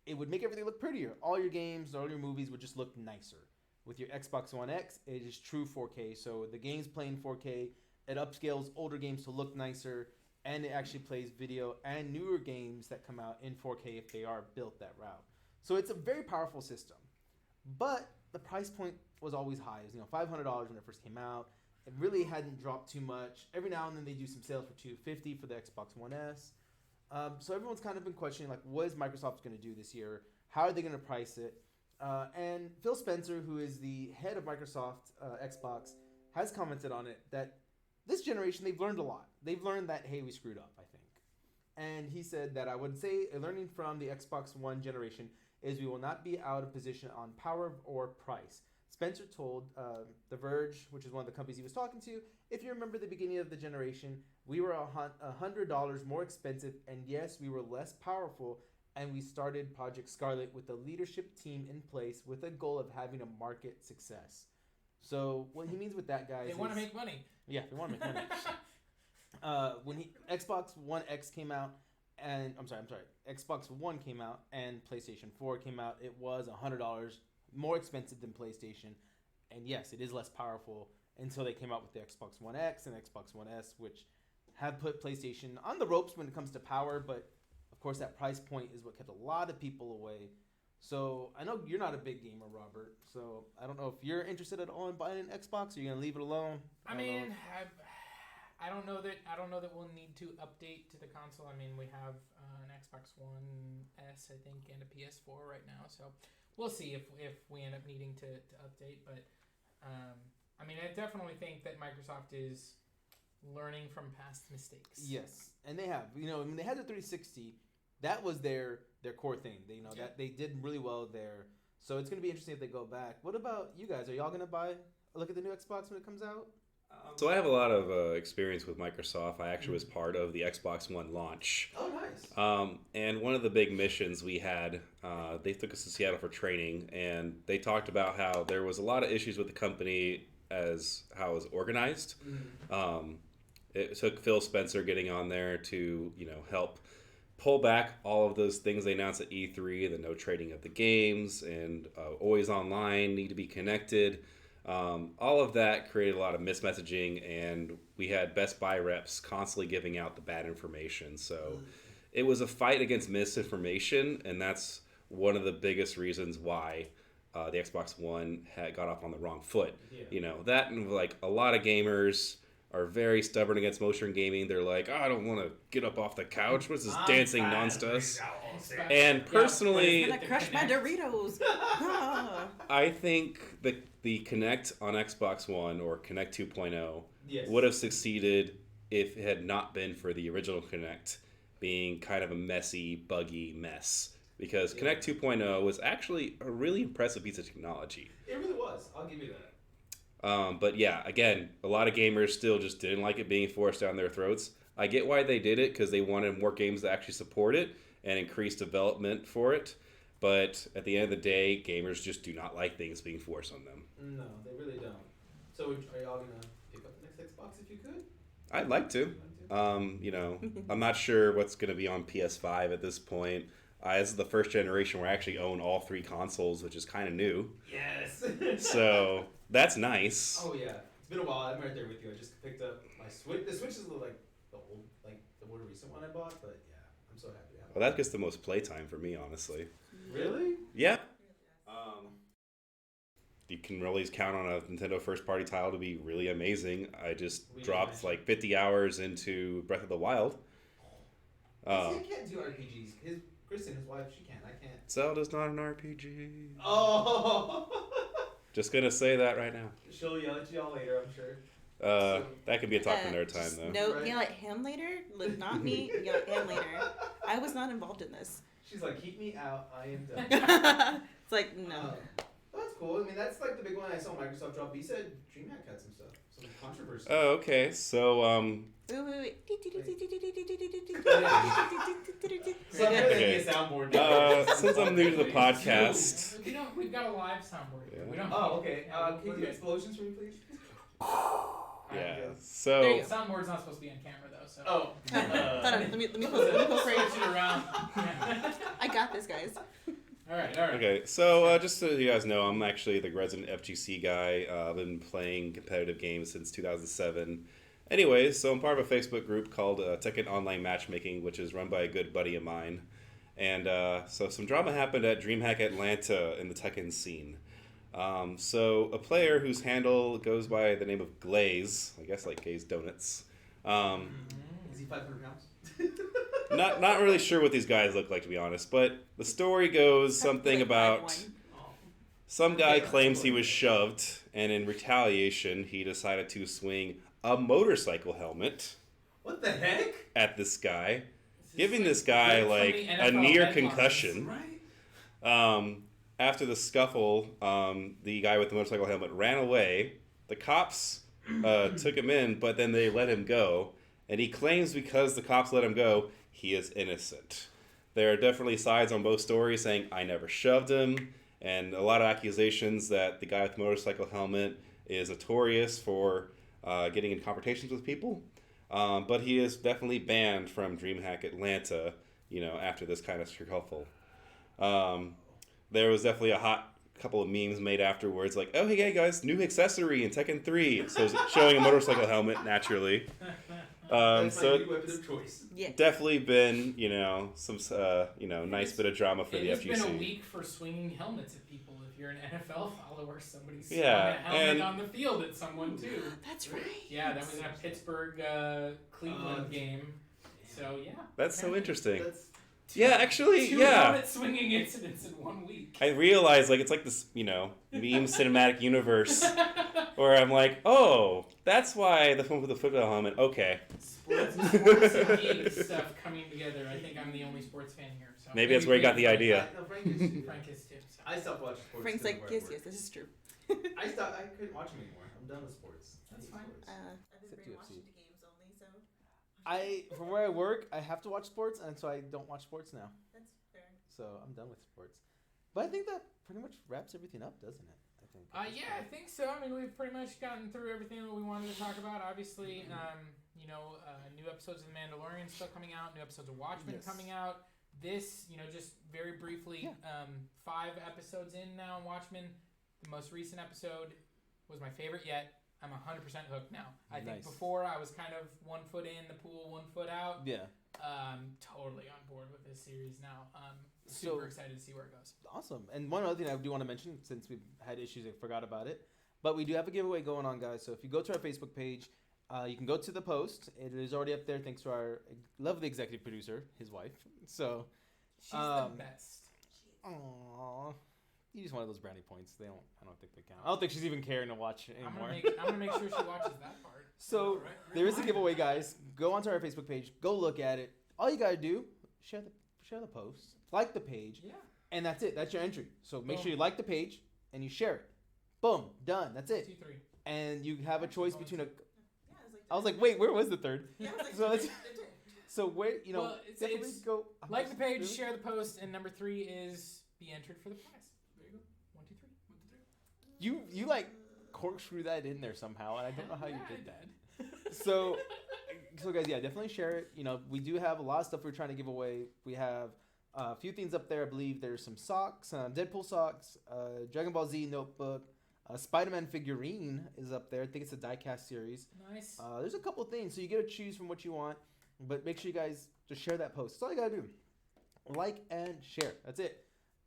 it would make everything look prettier. All your games, all your movies would just look nicer. With your Xbox One X, it is true 4K. So the games play in 4K. It upscales older games to look nicer, and it actually plays video and newer games that come out in 4K if they are built that route. So it's a very powerful system. But the price point was always high. It was, $500 when it first came out. It really hadn't dropped too much. Every now and then they do some sales for $250 for the Xbox One S. So everyone's kind of been questioning, like, what is Microsoft going to do this year? How are they going to price it? And Phil Spencer, who is the head of Microsoft Xbox, has commented on it that this generation, they've learned a lot. They've learned that, hey, we screwed up, I think. And he said that I would say, learning from the Xbox One generation is we will not be out of position on power or price. Spencer told The Verge, which is one of the companies he was talking to, if you remember the beginning of the generation, we were $100 more expensive, and yes, we were less powerful, and we started Project Scarlet with a leadership team in place with a goal of having a market success. So what he means with that, guys, They want to make money. Yeah, they want to make money. When Xbox One X came out, and Xbox One came out and PlayStation 4 came out, it was $100 more expensive than PlayStation, and yes, it is less powerful until they came out with the Xbox One X and Xbox One S, which have put PlayStation on the ropes when it comes to power, but of course that price point is what kept a lot of people away. So I know you're not a big gamer, Robert, so I don't know if you're interested at all in buying an Xbox, or you're gonna leave it alone. I don't know that we'll need to update to the console. I mean, we have an Xbox One S, I think, and a PS4 right now, so we'll see if we end up needing to update. But I mean, I definitely think that Microsoft is learning from past mistakes. Yes, and they have. When they had the 360, that was their core thing. That they did really well there. So it's going to be interesting if they go back. What about you guys? Are y'all going to look at the new Xbox when it comes out? So I have a lot of experience with Microsoft. I actually was part of the Xbox One launch. Oh, nice. And one of the big missions we had, they took us to Seattle for training, and they talked about how there was a lot of issues with the company as how it was organized. It took Phil Spencer getting on there to, help pull back all of those things they announced at E3, the no trading of the games, and always online, need to be connected. All of that created a lot of mismessaging, and we had Best Buy reps constantly giving out the bad information. So it was a fight against misinformation, and that's one of the biggest reasons why the Xbox One got off on the wrong foot. Yeah. That and like a lot of gamers are very stubborn against motion gaming. They're like, I don't want to get up off the couch. What's this dancing nonsense? And personally, I'm gonna crush my Doritos. I think the Kinect on Xbox One or Kinect 2.0 would have succeeded if it had not been for the original Kinect being kind of a messy, buggy mess. Because Kinect 2.0 was actually a really impressive piece of technology. It really was. I'll give you that. But yeah, again, a lot of gamers still just didn't like it being forced down their throats. I get why they did it, because they wanted more games to actually support it and increase development for it. But at the end of the day, gamers just do not like things being forced on them. No, they really don't. So are y'all going to pick up the next Xbox if you could? I'd like to. You know, I'm not sure what's going to be on PS5 at this point. This is the first generation where I actually own all 3 consoles, which is kind of new. Yes. So that's nice. Oh yeah, it's been a while. I'm right there with you. I just picked up my Switch. The Switch is like the old, like the more recent one I bought, but yeah, I'm so happy to have it. Well, that gets the most playtime for me, honestly. Really? Yeah. You can really count on a Nintendo first-party title to be really amazing. I just dropped like 50 hours into Breath of the Wild. See, I can't do RPGs. Kristen, his wife, she can. I can't. Zelda's not an RPG. Oh. Just gonna say that right now. She'll yell at y'all later, I'm sure. That could be a talk for nerd time, Just though. No, Right. yell at him later. Not me. Yell at him later. I was not involved in this. She's like, keep me out. I am done. It's like no. That's cool. I mean, that's like the big one I saw Microsoft drop. He said DreamHack had some stuff, some controversy. Oh, okay. So, Wait. So I'm gonna Okay. need a soundboard. since I'm new to the podcast, We've got a live soundboard here. Yeah. We don't. Oh, okay. Yeah, Can you do explosions for me, please? yeah. There you So, go. Soundboard's not supposed to be on camera though, so. Oh. Hold on. Let me post Switch right. it around. I got this, guys. All right. okay. So, just so you guys know, I'm actually the resident FGC guy. I've been playing competitive games since 2007. Anyways, so I'm part of a Facebook group called Tekken Online Matchmaking, which is run by a good buddy of mine. And so some drama happened at DreamHack Atlanta in the Tekken scene. So a player whose handle goes by the name of Glaze, I guess like Glaze Donuts. Is he 500 pounds? Not really sure what these guys look like, to be honest. But the story goes something about some guy claims he was shoved, and in retaliation, he decided to swing a motorcycle helmet What the heck? at this guy, giving this guy like a near concussion. Right? After the scuffle, the guy with the motorcycle helmet ran away. The cops took him in, but then they let him go. And he claims because the cops let him go, he is innocent. There are definitely sides on both stories saying, I never shoved him, and a lot of accusations that the guy with the motorcycle helmet is notorious for getting in confrontations with people. But he is definitely banned from DreamHack Atlanta, after this kind of kerfuffle. There was definitely a hot couple of memes made afterwards, like, oh, hey guys, new accessory in Tekken 3. So showing a motorcycle helmet, naturally. That's So my new weapon of choice. Yeah. definitely been, some, nice bit of drama for the It's FGC. been a week for swinging helmets at people. If you're an NFL follower, somebody's swung Yeah, a helmet and- on the field at someone too. That's right. Yeah, that was in a Pittsburgh Cleveland game. So yeah. That's so interesting. That's Yeah, actually, Two yeah. helmet swinging incidents in 1 week. I realize, it's like this, meme cinematic universe where I'm like, oh, that's why the film with the football helmet. Okay. Sports and geek stuff coming together. I think I'm the only sports fan here. So Maybe that's where he got the idea. No, Frank is too. Frank is too. So. I stopped watching sports. Frank's too, like, where I yes, work. this is true. I couldn't watch them anymore. I'm done with sports. I That's hate fine. sports. I've been Except brainwashed UFC. into games only, so From where I work, I have to watch sports, and so I don't watch sports now. that's fair. So I'm done with sports. But I think that pretty much wraps everything up, doesn't it? I think. Yeah, I think so. I mean, we've pretty much gotten through everything that we wanted to talk about. Obviously, new episodes of The Mandalorian still coming out. New episodes of Watchmen Yes. coming out. This, just very briefly, 5 episodes in now in Watchmen. The most recent episode was my favorite yet. I'm 100% hooked now. I think Nice. before I was kind of 1 foot in the pool, 1 foot out. Yeah. Totally on board with this series now. So- Super excited to see where it goes. Awesome. And one other thing I do want to mention, since we've had issues, I forgot about it. But we do have a giveaway going on, guys. So if you go to our Facebook page, you can go to the post. It is already up there thanks to our lovely executive producer, his wife. So, She's the best. aww. You just wanted those brownie points. I don't think they count. I don't think she's even caring to watch I'm anymore. gonna make sure she watches that part. So there is a giveaway, guys. Go onto our Facebook page. Go look at it. All you gotta do, share the post, like the page, Yeah. and that's it. That's your entry. So make Boom. sure you like the page and you share it. Boom, done. That's it. 2, 3. And you have a choice between a. Yeah, I was like, wait, where was the third? yeah, I was like, So let's- they're doing- So where Well, definitely it's go like the page, Really? share the post, and number 3 is be entered for the prize. There you go. 1, 2, 3. 1, 2, 3. You like corkscrew that in there somehow, and I don't know how you Yeah, did I that. So So guys, yeah, definitely share it. You know, we do have a lot of stuff we're trying to give away. We have a few things up there. I believe there's some socks, Deadpool socks, Dragon Ball Z notebook, Spider-Man figurine is up there. I think it's a diecast series. Nice. There's a couple things, so you get to choose from what you want. But make sure you guys just share that post. That's all you gotta do. Like and share. That's it.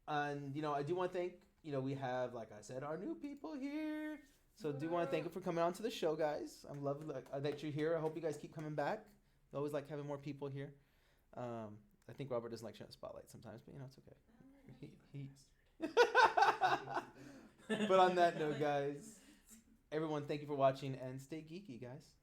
And you know, I do want to thank. You know, we have, like I said, our new people here. So do want to thank you for coming on to the show, guys. I'm loving that you're here. I hope you guys keep coming back. I always like having more people here. I think Robert doesn't like sharing the spotlight sometimes, but you know, it's okay. But on that note, guys, everyone, thank you for watching and stay geeky, guys.